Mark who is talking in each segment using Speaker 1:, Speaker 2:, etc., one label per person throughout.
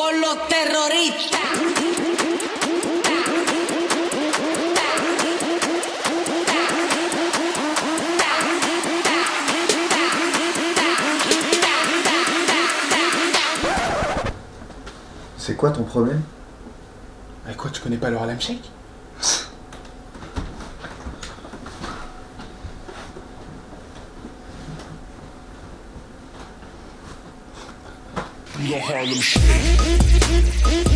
Speaker 1: con los terroristas.
Speaker 2: C'est quoi ton problème?
Speaker 3: Quoi, tu connais pas le Harlem Shake?
Speaker 4: The Harlem Shake.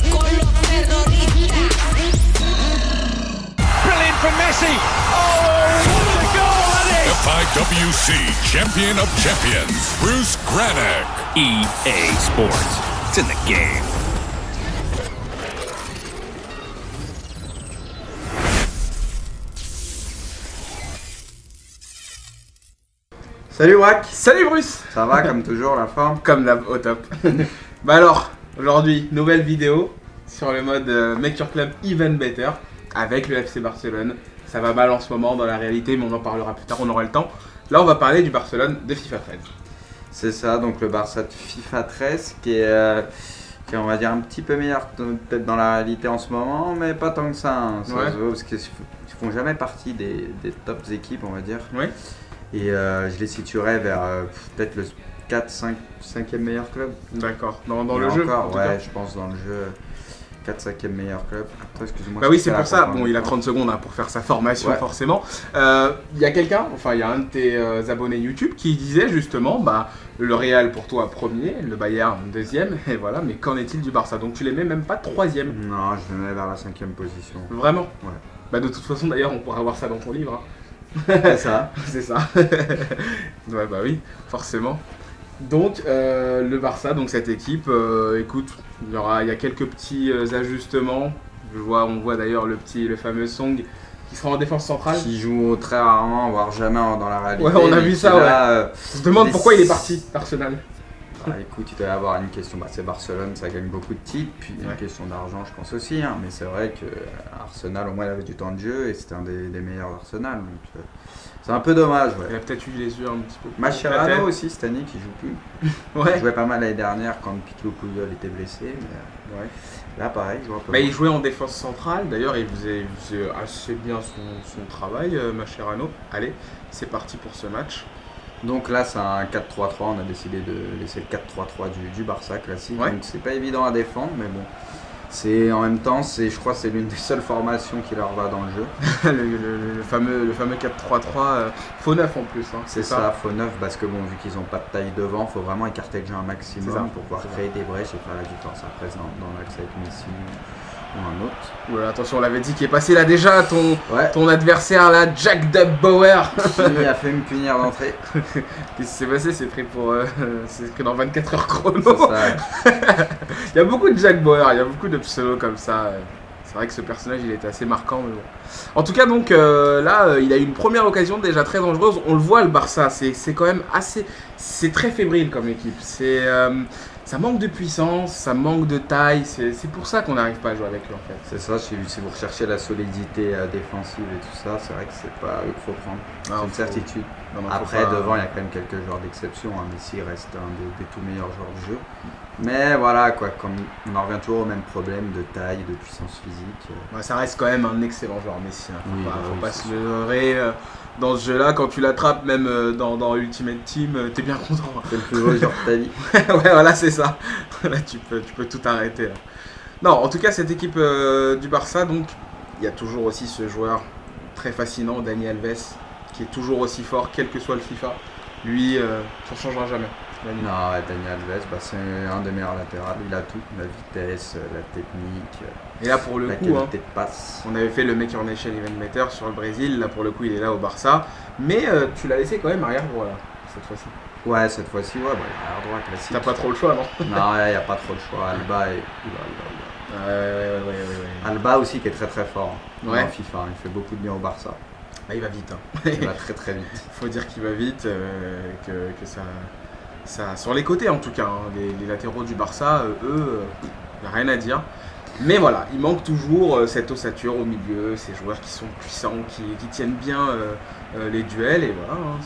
Speaker 1: Con los terroristas.
Speaker 5: Brilliant from Messi. Oh, what a goal that is!
Speaker 4: FIWC Champion of Champions, Bruce Granick.
Speaker 6: EA Sports. It's in the game.
Speaker 2: Salut Wack.
Speaker 3: Salut Bruce.
Speaker 2: Ça va comme toujours la forme?
Speaker 3: Comme d'hab, au top. Bah alors, aujourd'hui, nouvelle vidéo sur le mode Make Your Club Even Better avec le FC Barcelone. Ça va mal en ce moment dans la réalité, mais on en parlera plus tard, on aura le temps. Là, on va parler du Barcelone de FIFA 13.
Speaker 2: C'est ça, donc le Barça de FIFA 13 qui est, on va dire un petit peu meilleur peut-être dans la réalité en ce moment, mais pas tant que ça. Hein. Ça
Speaker 3: Ouais.
Speaker 2: se voit parce qu'ils font jamais partie des tops équipes, on va dire.
Speaker 3: Oui.
Speaker 2: Et je les situerais vers peut-être le 4-5e meilleur club.
Speaker 3: D'accord. Dans
Speaker 2: Et
Speaker 3: le jeu
Speaker 2: encore,
Speaker 3: en tout
Speaker 2: ouais,
Speaker 3: cas.
Speaker 2: je pense dans le jeu 4-5e meilleur club. Attends, excuse-moi.
Speaker 3: Bah oui,
Speaker 2: je
Speaker 3: c'est
Speaker 2: fais
Speaker 3: pour
Speaker 2: la
Speaker 3: ça.
Speaker 2: course en
Speaker 3: Bon,
Speaker 2: même
Speaker 3: il a
Speaker 2: temps.
Speaker 3: 30 secondes hein, pour faire sa formation,
Speaker 2: Ouais.
Speaker 3: forcément. Il y a quelqu'un, enfin, il y a un de tes abonnés YouTube qui disait justement, bah, le Real pour toi premier, le Bayern deuxième, et voilà, mais qu'en est-il du Barça? Donc tu les mets même pas troisième.
Speaker 2: Non, je le mets vers la 5e position.
Speaker 3: Vraiment?
Speaker 2: Ouais.
Speaker 3: Bah, de toute façon, d'ailleurs, on pourra voir ça dans ton livre. Hein.
Speaker 2: C'est ça.
Speaker 3: C'est ça. Ouais, bah oui, forcément. Donc, le Barça, donc cette équipe, écoute, il y a quelques petits ajustements. On voit d'ailleurs le fameux Song qui sera en défense centrale.
Speaker 2: Qui joue très rarement, voire jamais dans la réalité.
Speaker 3: Ouais, on a
Speaker 2: mais
Speaker 3: vu
Speaker 2: qui,
Speaker 3: ça,
Speaker 2: là,
Speaker 3: On se demande
Speaker 2: les-
Speaker 3: pourquoi il est parti, Arsenal.
Speaker 2: Écoute, il doit y avoir une question. Bah, c'est Barcelone, ça gagne beaucoup de titres. Puis il y a
Speaker 3: Ouais.
Speaker 2: une question d'argent, je pense aussi. Hein, mais c'est vrai que Arsenal, au moins, il avait du temps de jeu et c'était un des meilleurs Arsenal. Donc, c'est un peu dommage.
Speaker 3: Il
Speaker 2: Ouais.
Speaker 3: a peut-être eu les yeux un petit peu.
Speaker 2: Mascherano aussi, cette année, qui joue plus. Il
Speaker 3: Ouais.
Speaker 2: jouait pas mal l'année dernière quand Piqué Puyol était blessé. Mais
Speaker 3: Ouais.
Speaker 2: là, pareil, il joue un peu.
Speaker 3: Bah, il
Speaker 2: moins.
Speaker 3: jouait en défense centrale, d'ailleurs il faisait assez bien son travail, Mascherano. Allez, c'est parti pour ce match.
Speaker 2: Donc là, c'est un 4-3-3. On a décidé de laisser le 4-3-3 du Barça classique.
Speaker 3: Ouais.
Speaker 2: Donc c'est pas évident à défendre, mais bon. C'est en même temps, je crois que c'est l'une des seules formations qui leur va dans le jeu.
Speaker 3: le fameux 4-3-3, faux neuf en plus. Hein,
Speaker 2: C'est ça, faux neuf, parce que bon, vu qu'ils n'ont pas de taille devant, il faut vraiment écarter le jeu un
Speaker 3: C'est ça,
Speaker 2: maximum pour pouvoir
Speaker 3: c'est
Speaker 2: créer des brèches et faire la différence après dans l'axe avec Messi ou un autre.
Speaker 3: Voilà, attention, on l'avait dit qui est passé là déjà,
Speaker 2: Ouais,
Speaker 3: ton adversaire là, Jack Dub Bauer.
Speaker 2: qui a fait me punir d'entrée.
Speaker 3: Qu'est-ce qui s'est passé? C'est pris c'est pris dans 24 heures chrono.
Speaker 2: C'est ça.
Speaker 3: Il y a beaucoup de Jack Bauer, il y a beaucoup de pseudos comme ça. C'est vrai que ce personnage il était assez marquant, mais bon. En tout cas, donc là, il a eu une première occasion déjà très dangereuse. On le voit, le Barça, c'est quand même assez. C'est très fébrile comme équipe. Ça manque de puissance, ça manque de taille. C'est pour ça qu'on n'arrive pas à jouer avec eux en fait.
Speaker 2: C'est ça, si vous recherchez la solidité défensive et tout ça, c'est vrai que c'est pas eux qu'il faut prendre. C'est
Speaker 3: Ah,
Speaker 2: une certitude.
Speaker 3: Non, non, faut
Speaker 2: Après,
Speaker 3: pas-
Speaker 2: devant, il y a quand même quelques joueurs d'exception. Hein. Messi reste un des tout meilleurs joueurs du jeu. Mais voilà, quoi, comme on en revient toujours au même problème de taille, de puissance physique.
Speaker 3: Ouais, ça reste quand même un excellent joueur Messi. Hein.
Speaker 2: Oui,
Speaker 3: Faut
Speaker 2: oui,
Speaker 3: pas
Speaker 2: c'est
Speaker 3: se
Speaker 2: sûr.
Speaker 3: leurrer. Dans ce jeu-là, quand tu l'attrapes, même dans Ultimate Team, t'es bien content.
Speaker 2: C'est le plus beau joueur de ta vie.
Speaker 3: Ouais, voilà, c'est ça. Là, tu peux tout arrêter. Là. Non, en tout cas, cette équipe du Barça, donc, il y a toujours aussi ce joueur très fascinant, Dani Alves, qui est toujours aussi fort, quel que soit le FIFA. Lui, ça ne changera jamais. Dani.
Speaker 2: Non, ouais, Dani Alves, c'est un des meilleurs latérales. Il a tout, la vitesse, la technique,
Speaker 3: Et là, pour le
Speaker 2: la
Speaker 3: coup,
Speaker 2: qualité de passe.
Speaker 3: on avait fait le Make Your Nation Event Meter sur le Brésil. Là, pour le coup, il est là au Barça. Mais tu l'as laissé quand même arrière droit, là, cette fois-ci.
Speaker 2: Ouais, cette fois-ci, ouais, bah, il est arrière droit classique.
Speaker 3: T'as pas trop le choix, non?
Speaker 2: Non, il n'y a pas trop le choix. Alba et.
Speaker 3: Ouais.
Speaker 2: Alba aussi qui est très très fort
Speaker 3: Ouais.
Speaker 2: en FIFA. Il fait beaucoup de bien au Barça.
Speaker 3: Bah, il va vite. Hein.
Speaker 2: Il va très très vite.
Speaker 3: Faut dire qu'il va vite, que ça. Sur les côtés en tout cas, hein, les latéraux du Barça, eux, y a rien à dire. Mais voilà, il manque toujours cette ossature au milieu, ces joueurs qui sont puissants, qui tiennent bien les duels, et voilà, hein,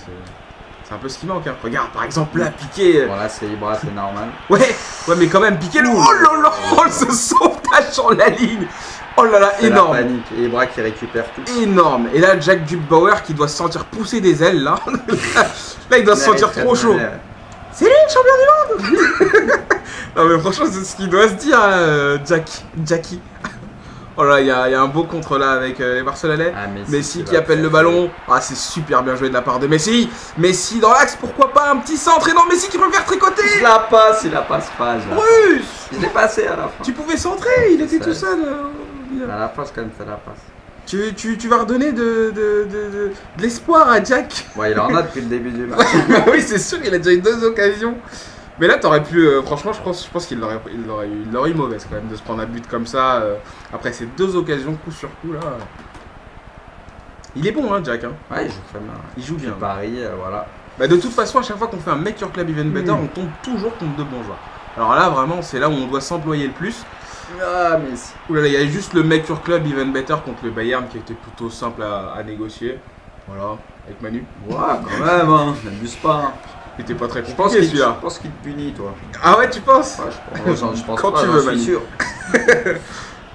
Speaker 3: C'est un peu ce qui manque. Hein. Regarde, par exemple, là, Piqué.
Speaker 2: Bon, là, c'est Ibra, c'est normal.
Speaker 3: Ouais, mais quand même, Piqué. Oh là là, ce sauvetage sur la ligne. Oh là là,
Speaker 2: C'est
Speaker 3: énorme.
Speaker 2: la panique. Et Ibra qui récupère tout.
Speaker 3: Énorme. Et là, Jack Duke-Bauer qui doit se sentir pousser des ailes, là. Là, il doit se sentir trop chaud. C'est lui le champion du monde. Non mais franchement c'est ce qu'il doit se dire Jackie. Oh là il y a un beau contre là avec les Barcelonais.
Speaker 2: Ah,
Speaker 3: Messi qui appelle le ballon. Ah c'est super bien joué de la part de Messi. Messi dans l'axe, pourquoi pas un petit centre. Et non, Messi qui peut le faire tricoter.
Speaker 2: Il la passe, il la passe pas.
Speaker 3: Russe.
Speaker 2: Il est passé à la fin.
Speaker 3: Tu pouvais centrer, il était
Speaker 2: Ça-
Speaker 3: tout seul.
Speaker 2: À la passe quand même, ça la passe.
Speaker 3: Tu vas redonner de l'espoir à Jack.
Speaker 2: Ouais, il en a depuis le début du match.
Speaker 3: Oui c'est sûr, il a déjà eu 2 occasions. Mais là, t'aurais pu, franchement, je pense qu'il l'aurait eu mauvaise quand même de se prendre un but comme ça. Après ces 2 occasions coup sur coup là. Il est bon, hein, Jack. Hein.
Speaker 2: Ouais, il joue très bien.
Speaker 3: Il joue bien.
Speaker 2: Paris, voilà.
Speaker 3: Bah, de toute façon, à chaque fois qu'on fait un Make Your Club Even Better, on tombe toujours contre de bons joueurs. Alors là, vraiment, c'est là où on doit s'employer le plus.
Speaker 2: Ah, Messi.
Speaker 3: Ouh là là, il y a juste le Make Your Club Even Better contre le Bayern qui était plutôt simple à négocier. Voilà, avec Manu.
Speaker 2: Ouais, quand même, hein. N'abuse pas. Hein.
Speaker 3: Il était pas très
Speaker 2: Je pense
Speaker 3: compliqué
Speaker 2: qu'il
Speaker 3: celui-là.
Speaker 2: te punit, toi.
Speaker 3: Ah ouais, tu penses?
Speaker 2: Ouais, je pense
Speaker 3: Quand
Speaker 2: pas,
Speaker 3: tu
Speaker 2: j'en
Speaker 3: veux,
Speaker 2: suis
Speaker 3: Manu.
Speaker 2: sûr.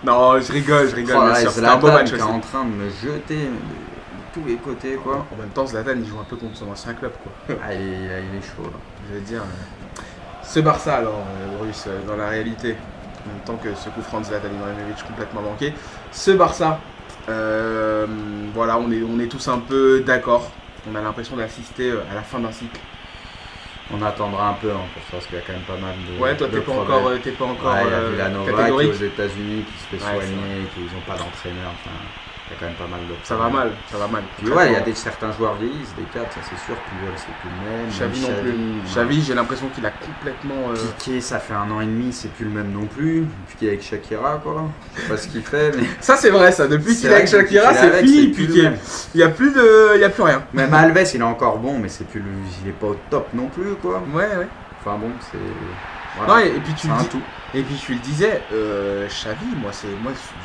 Speaker 3: Non, je rigole,
Speaker 2: Oh
Speaker 3: bien
Speaker 2: là,
Speaker 3: sûr. C'était un
Speaker 2: Zlatan
Speaker 3: beau match
Speaker 2: qui est
Speaker 3: aussi.
Speaker 2: en train de me jeter de tous les côtés, quoi.
Speaker 3: En même temps, Zlatan il joue un peu contre son ancien club quoi.
Speaker 2: Ah, il est chaud, là.
Speaker 3: Je veux dire. Ce Barça alors, Russe, dans la réalité, en même temps que ce coup franc de Zlatan Ibrahimovic complètement manqué. Ce Barça, voilà, on est tous un peu d'accord. On a l'impression d'assister à la fin d'un cycle.
Speaker 2: On attendra un peu hein, pour ça, parce qu'il y a quand même pas mal de.
Speaker 3: Ouais, toi
Speaker 2: de
Speaker 3: t'es pas
Speaker 2: problèmes.
Speaker 3: encore
Speaker 2: Ouais, il y a Villanova qui est
Speaker 3: catégorique.
Speaker 2: aux États-Unis qui se fait
Speaker 3: Ouais,
Speaker 2: soigner, qui n'ont pas d'entraîneur. Enfin, il y a quand même pas mal de.
Speaker 3: Ça va mal, ça va mal.
Speaker 2: Puis ouais, il y a certains joueurs vieillissent, des 4, ça c'est sûr. Puyol, c'est plus le même.
Speaker 3: Xavi non plus. Xavi, j'ai l'impression qu'il a complètement.
Speaker 2: Piqué, ça fait 1 an et demi, c'est plus le même non plus. Depuis qu'il est avec Shakira, quoi. Je sais pas ce qu'il fait, mais.
Speaker 3: Ça c'est vrai, ça. Depuis
Speaker 2: C'est
Speaker 3: qu'il est avec
Speaker 2: vrai que
Speaker 3: Shakira,
Speaker 2: depuis qu'il est
Speaker 3: c'est
Speaker 2: avec,
Speaker 3: fini,
Speaker 2: c'est plus le
Speaker 3: Piqué.
Speaker 2: même.
Speaker 3: Il y a plus rien.
Speaker 2: Même Alves, il est encore bon, mais c'est plus il est pas au top non plus, quoi.
Speaker 3: Ouais.
Speaker 2: Enfin bon, c'est.
Speaker 3: Non,
Speaker 2: Voilà.
Speaker 3: et puis tu
Speaker 2: C'est un
Speaker 3: le dis.
Speaker 2: tout.
Speaker 3: Et puis tu le disais, Xavi, moi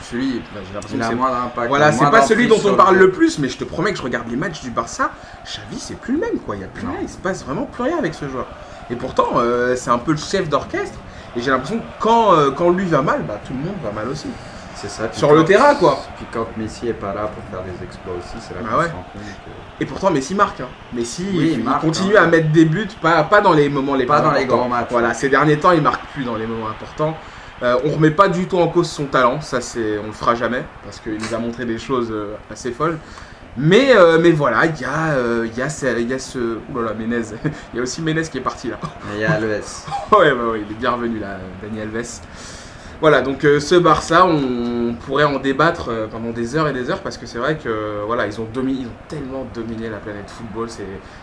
Speaker 3: celui, j'ai l'impression
Speaker 2: Il
Speaker 3: que
Speaker 2: a
Speaker 3: c'est
Speaker 2: moins d'impact.
Speaker 3: voilà,
Speaker 2: il a
Speaker 3: c'est
Speaker 2: moins
Speaker 3: pas celui
Speaker 2: d'emprise
Speaker 3: dont on
Speaker 2: sur
Speaker 3: parle
Speaker 2: jeu.
Speaker 3: le plus, mais je te promets que je regarde les matchs du Barça, Xavi c'est plus le même quoi, il y a plus
Speaker 2: Non.
Speaker 3: rien, il se passe vraiment plus rien avec ce joueur. Et pourtant c'est un peu le chef d'orchestre et j'ai l'impression que quand lui va mal, bah tout le monde va mal aussi.
Speaker 2: C'est ça. Puis
Speaker 3: Sur
Speaker 2: quand-
Speaker 3: le terrain quoi.
Speaker 2: Puis quand Messi est pas là pour faire des exploits aussi, c'est là
Speaker 3: Bah
Speaker 2: qu'on
Speaker 3: ouais.
Speaker 2: se rend compte que.
Speaker 3: Et pourtant Messi marque hein. Messi
Speaker 2: Oui,
Speaker 3: il
Speaker 2: il marque,
Speaker 3: continue
Speaker 2: hein.
Speaker 3: à mettre des buts, pas dans les moments les
Speaker 2: Pas
Speaker 3: plus
Speaker 2: dans les
Speaker 3: importants.
Speaker 2: grands matchs.
Speaker 3: Voilà, ces derniers temps il marque plus dans les moments importants. On remet pas du tout en cause son talent, ça on le fera jamais parce qu'il nous a montré des choses assez folles. Mais voilà, il y a ce oh là là, Menez, il y a aussi Menez qui est parti là.
Speaker 2: Mais il y a Alves.
Speaker 3: ouais, il est bien revenu là, Dani Alves. Voilà, donc ce Barça, on pourrait en débattre pendant des heures et des heures parce que c'est vrai que voilà, ils ont tellement dominé la planète football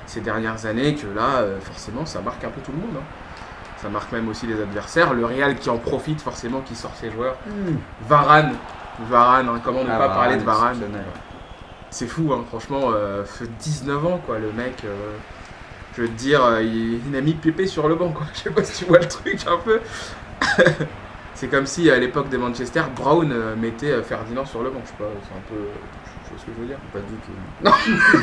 Speaker 3: ces dernières années que là, forcément, ça marque un peu tout le monde. Hein. Ça marque même aussi les adversaires. Le Real qui en profite forcément, qui sort ses joueurs. Varane, hein, comment ne pas parler de Varane.
Speaker 2: exceptionnel.
Speaker 3: C'est fou, hein, franchement, 19 ans quoi, le mec. Je veux te dire, il a mis Pépé sur le banc quoi. Je sais pas si tu vois le truc un peu. C'est comme si à l'époque de Manchester, Brown mettait Ferdinand sur le banc. Je sais pas, c'est un peu. Tu vois ce que je veux dire?
Speaker 2: Pas du tout.
Speaker 3: Non,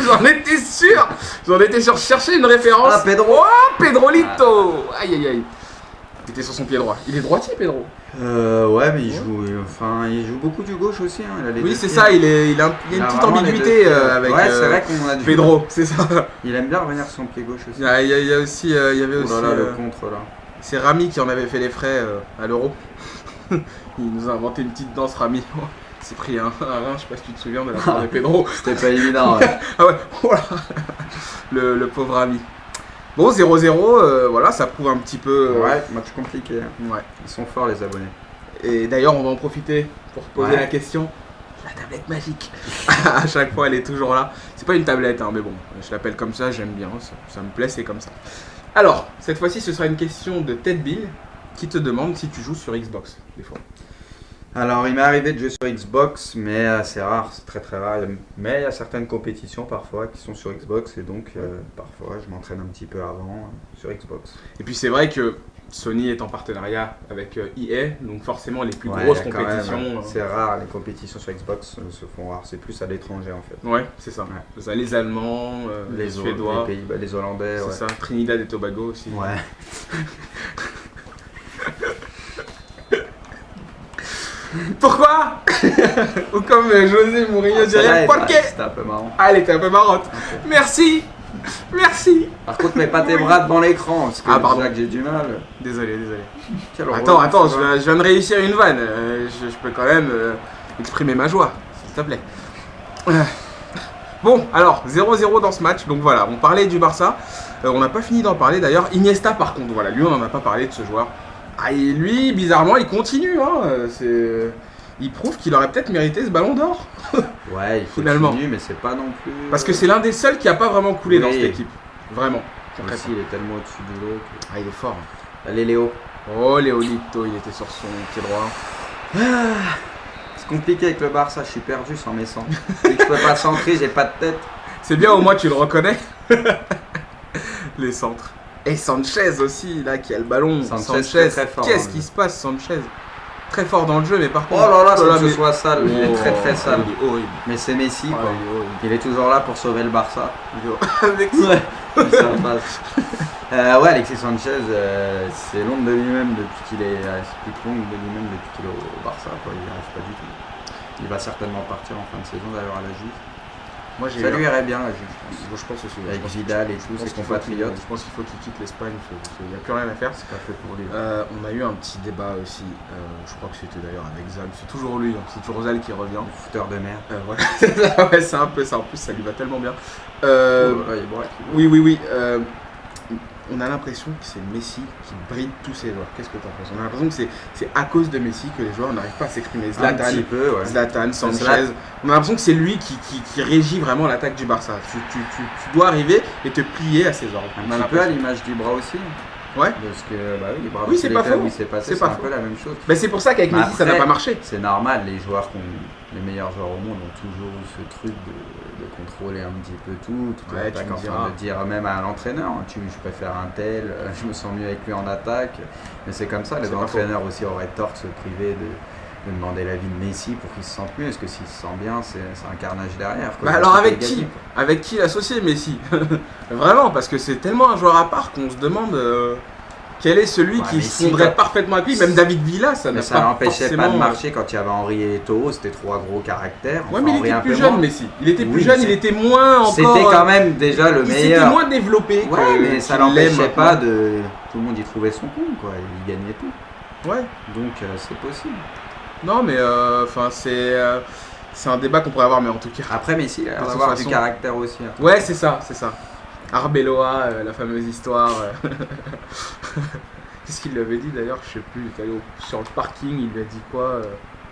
Speaker 3: j'en étais sûr. Je cherchais une référence.
Speaker 2: Ah, Pedro.
Speaker 3: Oh, Pedrolito. Aïe aïe aïe. Il était sur son pied droit. Il est droitier, Pedro.
Speaker 2: Ouais, mais il joue beaucoup du gauche aussi. Hein. Il a les
Speaker 3: Oui,
Speaker 2: deux
Speaker 3: c'est
Speaker 2: pieds.
Speaker 3: ça. Il a une petite
Speaker 2: vraiment les
Speaker 3: ambiguïté
Speaker 2: deux pieds.
Speaker 3: avec
Speaker 2: Ouais, c'est vrai qu'on a du
Speaker 3: Pedro. C'est ça.
Speaker 2: Il aime bien revenir sur son pied gauche aussi.
Speaker 3: Il y a aussi, il y avait
Speaker 2: Oh
Speaker 3: aussi.
Speaker 2: là là, le contre là.
Speaker 3: C'est Rami qui en avait fait les frais à l'Euro. Il nous a inventé une petite danse, Rami. Il s'est pris un rein, je sais pas si tu te souviens de la part de Pedro.
Speaker 2: C'était pas évident. Ouais.
Speaker 3: Ah ouais, voilà. Le pauvre Rami. Bon, 0-0, voilà, ça prouve un petit peu.
Speaker 2: Ouais, match compliqué. Hein.
Speaker 3: Ouais.
Speaker 2: Ils sont forts les abonnés.
Speaker 3: Et d'ailleurs, on va en profiter pour poser
Speaker 2: Ouais.
Speaker 3: la question. La tablette magique. À chaque fois, elle est toujours là. C'est pas une tablette, hein, mais bon, je l'appelle comme ça, j'aime bien, ça me plaît, c'est comme ça. Alors, cette fois-ci, ce sera une question de Ted Bill qui te demande si tu joues sur Xbox, des fois.
Speaker 2: Alors, il m'est arrivé de jouer sur Xbox, mais c'est rare, c'est très très rare. Mais il y a certaines compétitions parfois qui sont sur Xbox et donc parfois je m'entraîne un petit peu avant sur Xbox.
Speaker 3: Et puis c'est vrai que Sony est en partenariat avec EA, donc forcément les plus
Speaker 2: Ouais,
Speaker 3: grosses
Speaker 2: quand même,
Speaker 3: compétitions.
Speaker 2: c'est rare, les compétitions sur Xbox se font rares, c'est plus à l'étranger en fait.
Speaker 3: Ouais, c'est ça.
Speaker 2: Ouais.
Speaker 3: Ça, les Allemands, les Suédois,
Speaker 2: les Pays-Bas, les Hollandais.
Speaker 3: c'est
Speaker 2: Ouais.
Speaker 3: ça. Trinidad et Tobago aussi.
Speaker 2: Ouais.
Speaker 3: Pourquoi Ou comme José Mourinho dirait, pourquoi
Speaker 2: C'était un peu marrant.
Speaker 3: Ah, elle était un peu marrante. Merci. Merci.
Speaker 2: Par contre, mets pas tes bras devant l'écran, parce que
Speaker 3: Ah, pardon.
Speaker 2: déjà que j'ai du mal.
Speaker 3: Désolé.
Speaker 2: Quel
Speaker 3: Attends,
Speaker 2: horreur, ça va.
Speaker 3: je viens de réussir une vanne. Je peux quand même exprimer ma joie, s'il te plaît. Bon, alors, 0-0 dans ce match. Donc voilà, on parlait du Barça. On n'a pas fini d'en parler d'ailleurs. Iniesta, par contre, voilà, lui, on n'en a pas parlé de ce joueur. Ah, et lui, bizarrement, il continue. Hein. Il prouve qu'il aurait peut-être mérité ce ballon d'or.
Speaker 2: Ouais, il
Speaker 3: Finalement.
Speaker 2: continue, mais c'est pas non plus.
Speaker 3: Parce que c'est l'un des seuls qui a pas vraiment coulé dans
Speaker 2: Oui.
Speaker 3: cette équipe. Vraiment.
Speaker 2: Aussi, il est tellement au-dessus de l'eau.
Speaker 3: Ah, il est fort.
Speaker 2: Allez, Léo.
Speaker 3: Oh, Léolito, il était sur son pied droit.
Speaker 2: C'est compliqué avec le Barça, je suis perdu sans mes centres. Vu que je peux pas centrer, j'ai pas de tête.
Speaker 3: C'est bien, au moins tu le reconnais. Les centres. Et Sanchez aussi, là, qui a le ballon.
Speaker 2: Sanchez, très fort,
Speaker 3: Qu'est-ce
Speaker 2: hein,
Speaker 3: qui se passe, Sanchez? Très fort dans le jeu, mais par
Speaker 2: Oh
Speaker 3: contre.
Speaker 2: là là,
Speaker 3: mais-
Speaker 2: ça soit sale, il est très très sale.
Speaker 3: Il est horrible.
Speaker 2: Mais c'est Messi,
Speaker 3: Ah,
Speaker 2: quoi.
Speaker 3: il est horrible.
Speaker 2: Il est toujours là pour sauver le Barça.
Speaker 3: Il est horrible. Avec ça.
Speaker 2: Ouais, ça passe. Ouais, Alexis Sanchez, c'est l'ombre de lui-même depuis qu'il est. C'est plus que l'ombre de lui-même depuis qu'il est au Barça, quoi. Il n'y arrive pas du tout. Il va certainement partir en fin de saison d'ailleurs à la Juve.
Speaker 3: Moi, j'ai
Speaker 2: Ça
Speaker 3: eu
Speaker 2: lui
Speaker 3: un-
Speaker 2: irait bien, la Juve, je pense.
Speaker 3: Moi, je pense aussi.
Speaker 2: Avec
Speaker 3: je pense-
Speaker 2: Vidal et
Speaker 3: je
Speaker 2: tous
Speaker 3: pense
Speaker 2: ses
Speaker 3: qu'il faut qu'il-
Speaker 2: compatriotes.
Speaker 3: Je pense qu'il faut qu'il quitte l'Espagne, il n'y a plus rien à faire.
Speaker 2: C'est pas fait pour lui.
Speaker 3: On a eu un petit débat aussi, je crois que c'était d'ailleurs avec Zal, c'est toujours lui, hein, c'est toujours Zal qui revient.
Speaker 2: Fouteur de merde.
Speaker 3: Voilà. Ouais, c'est un peu ça, en plus ça lui va tellement bien.
Speaker 2: Oh là là, il est braque.
Speaker 3: Oui. On a l'impression que c'est Messi qui bride tous ses joueurs. Qu'est-ce que tu en penses? On a l'impression que c'est à cause de Messi que les joueurs n'arrivent pas à s'exprimer.
Speaker 2: Un
Speaker 3: Zlatan,
Speaker 2: petit peu, ouais.
Speaker 3: Zlatan, Sanchez.
Speaker 2: Zlatan.
Speaker 3: On a l'impression que c'est lui qui régit vraiment l'attaque du Barça. Tu dois arriver et te plier à ses ordres. On a
Speaker 2: Un petit peu à
Speaker 3: l'impression.
Speaker 2: l'image d'Ibra aussi.
Speaker 3: Ouais.
Speaker 2: Parce que, bah oui, Ibra,
Speaker 3: Oui, c'est
Speaker 2: tous
Speaker 3: pas
Speaker 2: les clubs
Speaker 3: faux.
Speaker 2: où il s'est passé,
Speaker 3: C'est
Speaker 2: c'est
Speaker 3: pas
Speaker 2: un
Speaker 3: faux.
Speaker 2: peu la même chose.
Speaker 3: Mais c'est pour ça qu'avec
Speaker 2: Mais
Speaker 3: Messi ça n'a
Speaker 2: après,
Speaker 3: pas marché.
Speaker 2: C'est normal, les joueurs les meilleurs joueurs au monde ont toujours eu ce truc de contrôler un petit peu tout
Speaker 3: Ouais,
Speaker 2: l'attaque,
Speaker 3: tu me
Speaker 2: enfin,
Speaker 3: diras.
Speaker 2: de dire même à l'entraîneur, je préfère un tel, je me sens mieux avec lui en attaque. Mais c'est comme ça, les
Speaker 3: C'est pas
Speaker 2: entraîneurs aussi auraient tort de se priver de demander l'avis de Messi pour qu'il se sente mieux, parce que s'il se sent bien, c'est un carnage derrière. Quoi.
Speaker 3: Bah alors
Speaker 2: C'est
Speaker 3: avec
Speaker 2: négatif,
Speaker 3: qui
Speaker 2: quoi.
Speaker 3: Avec qui l'associer Messi? Vraiment, parce que c'est tellement un joueur à part qu'on se demande quel est celui
Speaker 2: Ouais,
Speaker 3: qui
Speaker 2: Messi,
Speaker 3: se fondrait
Speaker 2: quand-
Speaker 3: parfaitement avec lui. Même David Villa, ça n'a
Speaker 2: Mais
Speaker 3: pas
Speaker 2: ça n'empêchait pas de
Speaker 3: forcément-
Speaker 2: marcher quand il y avait Henri et Eto'o, c'était trois gros caractères.
Speaker 3: Ouais,
Speaker 2: Enfin,
Speaker 3: mais il
Speaker 2: Henry
Speaker 3: était
Speaker 2: un
Speaker 3: plus
Speaker 2: peu
Speaker 3: jeune,
Speaker 2: moins.
Speaker 3: Messi. Il était plus
Speaker 2: Oui,
Speaker 3: jeune,
Speaker 2: c'est-
Speaker 3: il était moins encore.
Speaker 2: C'était quand même déjà le
Speaker 3: il s'était
Speaker 2: meilleur.
Speaker 3: moins développé.
Speaker 2: Ouais,
Speaker 3: que-
Speaker 2: mais ça
Speaker 3: qu'il l'est
Speaker 2: l'empêchait
Speaker 3: maintenant.
Speaker 2: pas de. Tout le monde y trouvait son compte, quoi. Il gagnait tout.
Speaker 3: Ouais.
Speaker 2: Donc c'est possible.
Speaker 3: Non, mais c'est un débat qu'on pourrait avoir, mais en tout cas.
Speaker 2: Après, Messi, il a
Speaker 3: De
Speaker 2: l'air
Speaker 3: toute
Speaker 2: d'avoir du
Speaker 3: façon.
Speaker 2: caractère aussi. Hein.
Speaker 3: Ouais, c'est ça. Arbeloa, la fameuse histoire. Qu'est-ce qu'il lui avait dit d'ailleurs? Je sais plus. Il est allé sur le parking, il lui a dit quoi?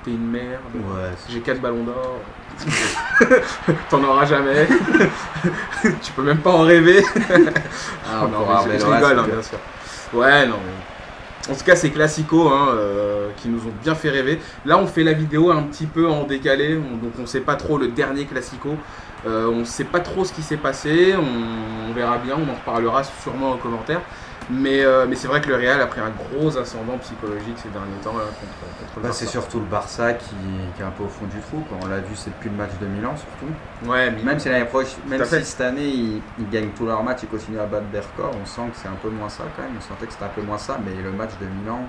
Speaker 3: T'es une merde.
Speaker 2: Ouais,
Speaker 3: J'ai 4 ballons d'or. T'en auras jamais. Tu peux même pas en rêver.
Speaker 2: Ah,
Speaker 3: Non,
Speaker 2: pour
Speaker 3: mais je
Speaker 2: Arbeloa,
Speaker 3: rigole,
Speaker 2: c'est
Speaker 3: hein,
Speaker 2: que-
Speaker 3: bien sûr. Ouais, non. En tout cas, c'est classico qui nous ont bien fait rêver. Là, on fait la vidéo un petit peu en décalé, donc on sait pas trop le dernier classico. On sait pas trop ce qui s'est passé. On verra bien, on en reparlera sûrement en commentaire. Mais c'est vrai que le Real a pris un gros ascendant psychologique ces derniers temps là, contre le
Speaker 2: Bah,
Speaker 3: Barça.
Speaker 2: c'est surtout le Barça qui est un peu au fond du trou. Quoi. On l'a vu, c'est depuis le match de Milan surtout.
Speaker 3: Ouais, mais
Speaker 2: Même si l'année prochaine,
Speaker 3: à
Speaker 2: même
Speaker 3: fait.
Speaker 2: si cette année ils gagnent tous leurs matchs et continuent à battre des records, on sent que c'est un peu moins ça quand même. On sentait que c'était un peu moins ça, mais le match de Milan,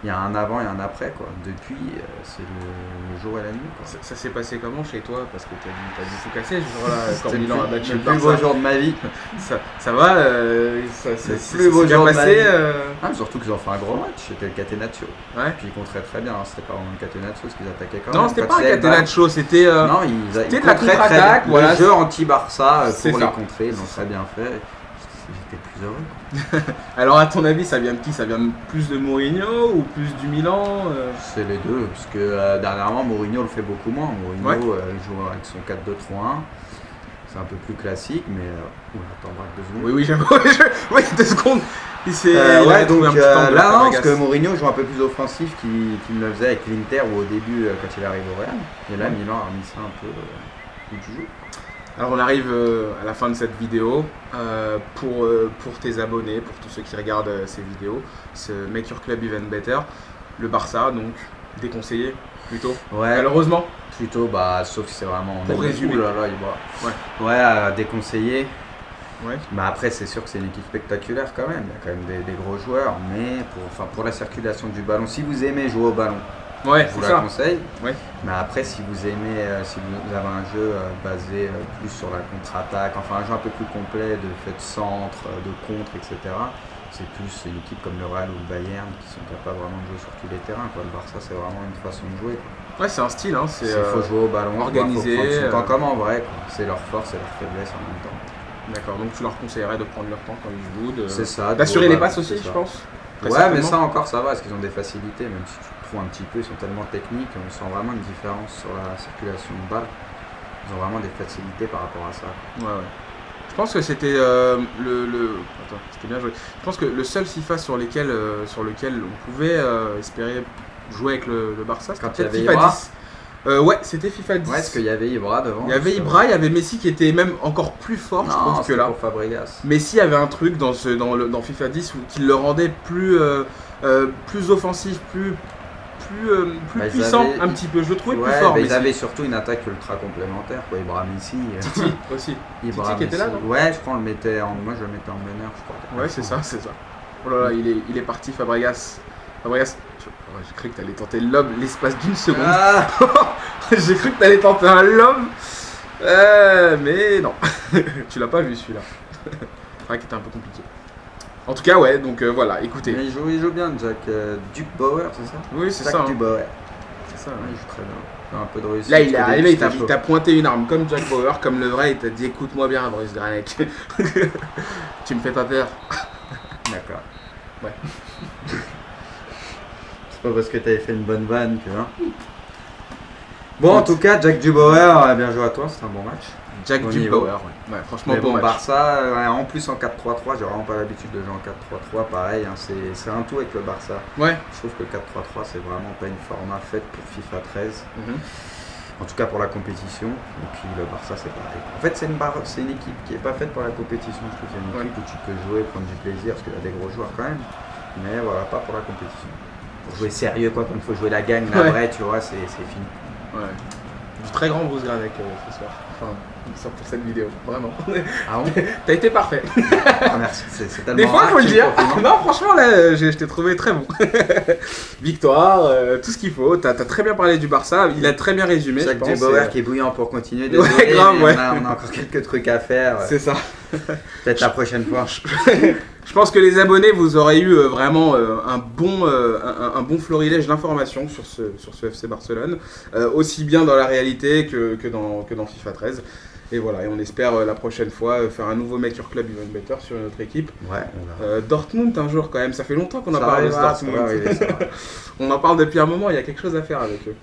Speaker 2: il y a un avant et un après quoi. Depuis, c'est le jour et la nuit. Quoi.
Speaker 3: ça s'est passé comment chez toi? Parce que t'as dû tout casser ce jour-là quand
Speaker 2: C'était
Speaker 3: Milan a battu
Speaker 2: le
Speaker 3: le
Speaker 2: plus beau
Speaker 3: Barça.
Speaker 2: jour de ma vie.
Speaker 3: Ça va,
Speaker 2: Le
Speaker 3: c'est
Speaker 2: plus beau
Speaker 3: bien
Speaker 2: jour de ma
Speaker 3: passé.
Speaker 2: vie. Ah, surtout qu'ils ont fait un gros match, c'était le Catenaccio.
Speaker 3: Ouais.
Speaker 2: Puis ils comptaient très bien, hein. C'était pas vraiment le Catenaccio parce qu'ils attaquaient quand
Speaker 3: Non,
Speaker 2: même.
Speaker 3: c'était
Speaker 2: Quand
Speaker 3: pas un
Speaker 2: ils avaient le ballon.
Speaker 3: Catenaccio, c'était.
Speaker 2: Non,
Speaker 3: c'était
Speaker 2: ils
Speaker 3: de la
Speaker 2: contraient très
Speaker 3: contre-attaque,
Speaker 2: bien.
Speaker 3: voilà.
Speaker 2: Le jeu anti-Barça
Speaker 3: C'est
Speaker 2: pour
Speaker 3: ça.
Speaker 2: les contrer, ils l'ont très bien fait. J'étais plus heureux.
Speaker 3: Alors, à ton avis, ça vient de qui? Ça vient plus de Mourinho ou plus du Milan
Speaker 2: C'est les deux, parce que dernièrement Mourinho le fait beaucoup moins. Mourinho joue avec son 4-2-3-1. C'est un peu plus classique, mais. Oula, attends, braque 2 secondes.
Speaker 3: Oui, j'avoue. Oui, 2 secondes. Il s'est. il
Speaker 2: Ouais,
Speaker 3: a trouvé
Speaker 2: donc
Speaker 3: un petit angle,
Speaker 2: là, non, parce
Speaker 3: Fabregas.
Speaker 2: que Mourinho joue un peu plus offensif qu'il ne le faisait avec l'Inter ou au début quand il arrive au Real. Et là, Milan a mis ça un peu du jeu.
Speaker 3: Alors on arrive à la fin de cette vidéo. Pour tes abonnés, pour tous ceux qui regardent ces vidéos, ce Make Your Club Even Better, le Barça, donc déconseillé plutôt.
Speaker 2: Ouais,
Speaker 3: Malheureusement.
Speaker 2: plutôt, sauf si c'est vraiment...
Speaker 3: Pour résumer.
Speaker 2: Ouh là là, ouais, à déconseiller.
Speaker 3: Ouais.
Speaker 2: Mais après, c'est sûr que c'est une équipe spectaculaire quand même. Il y a quand même des gros joueurs. Mais pour la circulation du ballon, si vous aimez jouer au ballon,
Speaker 3: Ouais,
Speaker 2: je vous
Speaker 3: c'est
Speaker 2: la
Speaker 3: ça.
Speaker 2: conseille.
Speaker 3: Ouais.
Speaker 2: Mais après, si vous aimez, si vous avez un jeu basé plus sur la contre-attaque, enfin un jeu un peu plus complet de fait de centre, de contre, etc. C'est une équipe comme le Real ou le Bayern qui sont capables vraiment de jouer sur tous les terrains. Quoi. Le Barça, c'est vraiment une façon de jouer. Quoi.
Speaker 3: Ouais, c'est un style. Hein,
Speaker 2: Il faut jouer au ballon,
Speaker 3: organisé,
Speaker 2: faut prendre son temps comme en vrai. Quoi. C'est leur force et leur faiblesse en même temps.
Speaker 3: D'accord, donc tu leur conseillerais de prendre leur temps quand ils jouent,
Speaker 2: C'est ça.
Speaker 3: d'assurer les
Speaker 2: jouer au
Speaker 3: passes
Speaker 2: ballon,
Speaker 3: aussi,
Speaker 2: c'est
Speaker 3: je
Speaker 2: ça.
Speaker 3: pense. Très
Speaker 2: Ouais, mais
Speaker 3: certainement.
Speaker 2: ça encore, ça va, parce qu'ils ont des facilités, même si tu te trouves un petit peu, ils sont tellement techniques, on sent vraiment une différence sur la circulation de balles. Ils ont vraiment des facilités par rapport à ça.
Speaker 3: Ouais. Je pense que c'était Attends, c'était bien joué. Je pense que le seul FIFA sur lequel on pouvait espérer jouer avec le Barça, c'était
Speaker 2: Quand il y
Speaker 3: peut-être
Speaker 2: avait
Speaker 3: FIFA
Speaker 2: Ibra.
Speaker 3: 10. Ouais, c'était FIFA 10.
Speaker 2: Ouais, parce qu'il y avait Ibra devant.
Speaker 3: Il y avait Ibra, il y avait Messi qui était même encore plus fort, je trouve, que
Speaker 2: c'était
Speaker 3: là.
Speaker 2: pour Fabregas.
Speaker 3: Messi avait un truc dans FIFA 10 qui le rendait plus offensif, plus puissant un petit peu. Je le trouvais plus fort.
Speaker 2: mais ils
Speaker 3: Messi.
Speaker 2: avaient surtout une attaque ultra complémentaire, quoi. Ibra, Messi.
Speaker 3: Titi aussi.
Speaker 2: Ibra,
Speaker 3: Titi qui était là,
Speaker 2: Messi.
Speaker 3: non
Speaker 2: Ouais, je crois moi je le mettais en meneur, je crois.
Speaker 3: Ouais, c'est ça. Oh là là, il est parti, Fabregas. J'ai cru que t'allais tenter le lob l'espace d'une seconde.
Speaker 2: Ah
Speaker 3: J'ai cru que t'allais tenter un lob. Mais non. Tu l'as pas vu celui-là. C'est vrai qu'il était un peu compliqué. En tout cas, ouais, donc voilà, écoutez.
Speaker 2: Mais il joue bien, Jack Dubauer, c'est ça?
Speaker 3: Oui, c'est
Speaker 2: Jack
Speaker 3: ça. Hein.
Speaker 2: Dubauer.
Speaker 3: C'est ça.
Speaker 2: Ouais, il joue très bien. Un peu de réussite.
Speaker 3: Là, il est arrivé, il
Speaker 2: chaud.
Speaker 3: t'a pointé une arme comme Jack Bauer, comme le vrai, il t'a dit écoute-moi bien, Bruce Granek. Tu me fais pas peur.
Speaker 2: D'accord.
Speaker 3: Ouais.
Speaker 2: C'est pas parce que t'avais fait une bonne vanne que. Hein. Bon, en tout cas, Jack Dubauer, bien joué à toi, c'était un bon match.
Speaker 3: Jack
Speaker 2: Bon
Speaker 3: Dubauer,
Speaker 2: niveau.
Speaker 3: ouais. Franchement,
Speaker 2: Mais
Speaker 3: bon
Speaker 2: bon,
Speaker 3: match.
Speaker 2: Barça, en plus en 4-3-3, j'ai vraiment pas l'habitude de jouer en 4-3-3, pareil, hein, c'est un tout avec le Barça.
Speaker 3: Ouais.
Speaker 2: Je trouve que le 4-3-3, c'est vraiment pas une format faite pour FIFA 13.
Speaker 3: Mhm.
Speaker 2: En tout cas pour la compétition, et puis le Barça c'est pareil. En fait c'est une équipe qui n'est pas faite pour la compétition, je trouve. C'est une équipe où tu peux jouer, prendre du plaisir, parce qu'il y a des gros joueurs quand même, mais voilà, pas pour la compétition. Pour jouer sérieux, quoi, quand il faut jouer la gagne, la vraie, tu vois, c'est fini.
Speaker 3: Ouais. Du très grand Bruce Granek ce soir. Enfin, pour cette vidéo, vraiment.
Speaker 2: Ah bon?
Speaker 3: T'as été parfait.
Speaker 2: Ah, merci, c'est tellement
Speaker 3: Des fois,
Speaker 2: rare
Speaker 3: faut le
Speaker 2: qu'il
Speaker 3: dire.
Speaker 2: compliment.
Speaker 3: Non, franchement, là, je t'ai trouvé très bon. Victoire, tout ce qu'il faut. T'as très bien parlé du Barça. Il a très bien résumé.
Speaker 2: Jack
Speaker 3: je pense,
Speaker 2: Dubauer
Speaker 3: et-
Speaker 2: qui est bouillant pour continuer.
Speaker 3: Ouais,
Speaker 2: Désolé,
Speaker 3: grave,
Speaker 2: mais
Speaker 3: ouais.
Speaker 2: on a encore quelques trucs à faire.
Speaker 3: C'est ça.
Speaker 2: Peut-être la prochaine fois.
Speaker 3: Je pense que les abonnés, vous aurez eu vraiment un bon florilège d'informations sur ce FC Barcelone, aussi bien dans la réalité que dans FIFA 13. Et voilà, et on espère la prochaine fois faire un nouveau Make Your Club Even Better sur une autre équipe.
Speaker 2: Ouais, on verra.
Speaker 3: Dortmund un jour quand même, ça fait longtemps qu'on a
Speaker 2: Ça
Speaker 3: parlé de
Speaker 2: arrivera, ça
Speaker 3: Dortmund.
Speaker 2: va arriver, ça va.
Speaker 3: On en parle depuis un moment, il y a quelque chose à faire avec eux.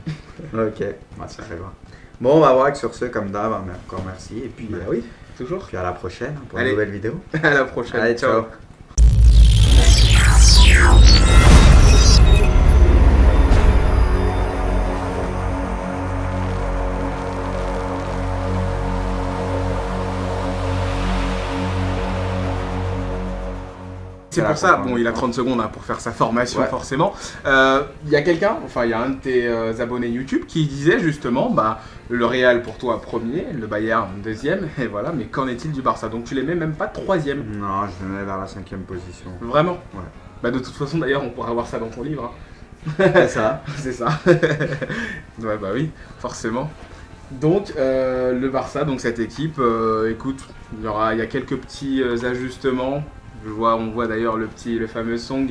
Speaker 2: Ok, ouais, ça arrivera. Bon, on va voir que sur ce, comme d'hab, encore merci. Et puis,
Speaker 3: Oui, toujours.
Speaker 2: puis à la prochaine pour
Speaker 3: Allez.
Speaker 2: une nouvelle vidéo.
Speaker 3: À la prochaine.
Speaker 2: Allez, ciao.
Speaker 3: C'est pour ça, bon, il a 30 secondes pour faire sa formation,
Speaker 2: Ouais.
Speaker 3: forcément. Il y a quelqu'un, enfin, il y a un de tes abonnés YouTube qui disait justement, le Real pour toi premier, le Bayern deuxième, et voilà, mais qu'en est-il du Barça? Donc tu les mets même pas troisième.
Speaker 2: Non, je vais vers la 5e position.
Speaker 3: Vraiment?
Speaker 2: Ouais.
Speaker 3: De toute façon, d'ailleurs, on pourra voir ça dans ton livre. Hein.
Speaker 2: C'est ça.
Speaker 3: C'est ça. Ouais, oui, forcément. Donc, le Barça, donc cette équipe, écoute, il y a quelques petits ajustements. On voit d'ailleurs le fameux Song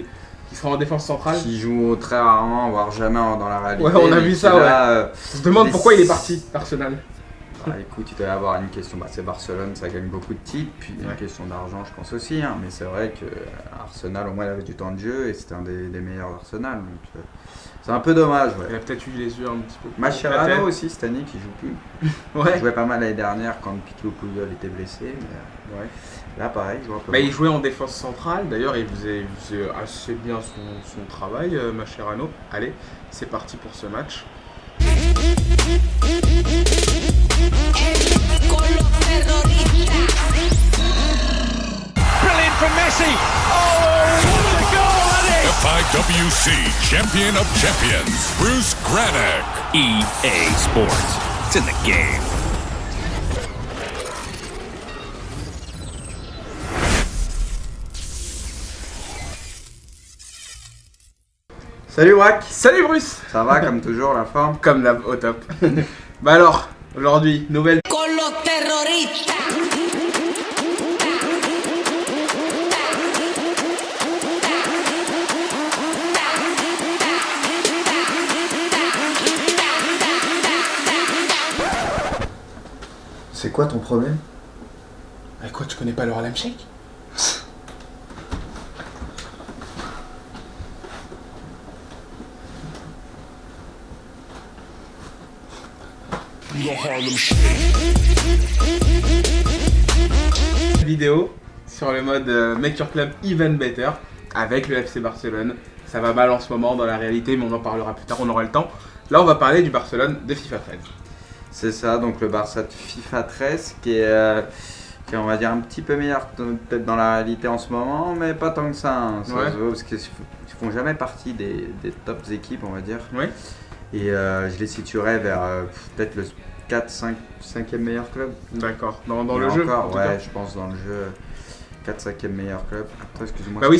Speaker 3: qui sera en défense centrale.
Speaker 2: Qui joue très rarement, voire jamais dans la réalité.
Speaker 3: Ouais, on a
Speaker 2: mais
Speaker 3: vu
Speaker 2: qui,
Speaker 3: ça,
Speaker 2: là,
Speaker 3: On se demande
Speaker 2: les-
Speaker 3: pourquoi il est parti, Arsenal.
Speaker 2: Écoute, il doit y avoir une question. C'est Barcelone, ça gagne beaucoup de titres. Puis il y a une question d'argent, je pense aussi. Hein, mais c'est vrai que Arsenal, au moins, il avait du temps de jeu et c'était un des meilleurs Arsenal. Donc, c'est un peu dommage.
Speaker 3: Il
Speaker 2: Ouais.
Speaker 3: a peut-être eu les yeux un petit peu.
Speaker 2: Mascherano aussi cette année qui joue plus. Il
Speaker 3: Ouais.
Speaker 2: jouait pas mal l'année dernière quand Piqué Puyol était blessé. Mais
Speaker 3: Ouais.
Speaker 2: là, pareil, je vois pas.
Speaker 3: Il jouait en défense centrale. D'ailleurs, il faisait assez bien son travail, Mascherano. Allez, c'est parti pour ce match.
Speaker 1: El con los terroristas.
Speaker 5: Brilliant from Messi. Oh, what a goal that is!
Speaker 4: FIWC Champion of Champions, Bruce Granick.
Speaker 6: EA Sports. It's in the game.
Speaker 2: Salut Wack,
Speaker 3: Salut Bruce.
Speaker 2: ça va comme toujours la forme?
Speaker 3: Comme d'hab, au top. Bah alors, aujourd'hui, nouvelle
Speaker 1: Con los terroristas.
Speaker 2: C'est quoi ton problème?
Speaker 3: Ah quoi, tu connais pas le Harlem Shake? Vidéo sur le mode Make Your Club Even Better avec le FC Barcelone. Ça va mal en ce moment dans la réalité, mais on en parlera plus tard, on aura le temps. Là, on va parler du Barcelone de FIFA 13.
Speaker 2: C'est ça, donc le Barça de FIFA 13 qui est, on va dire un petit peu meilleur peut-être dans la réalité en ce moment, mais pas tant que ça, hein. Ça
Speaker 3: Ouais.
Speaker 2: se voit parce qu'ils font jamais partie des tops équipes, on va dire.
Speaker 3: Ouais.
Speaker 2: Et je les situerais vers peut-être le 4-5e meilleur club.
Speaker 3: D'accord. Dans
Speaker 2: Mais
Speaker 3: le jeu. en
Speaker 2: encore,
Speaker 3: tout
Speaker 2: ouais,
Speaker 3: cas.
Speaker 2: je pense dans le jeu 4-5e meilleur club. Après, excuse-moi.
Speaker 3: Bah oui,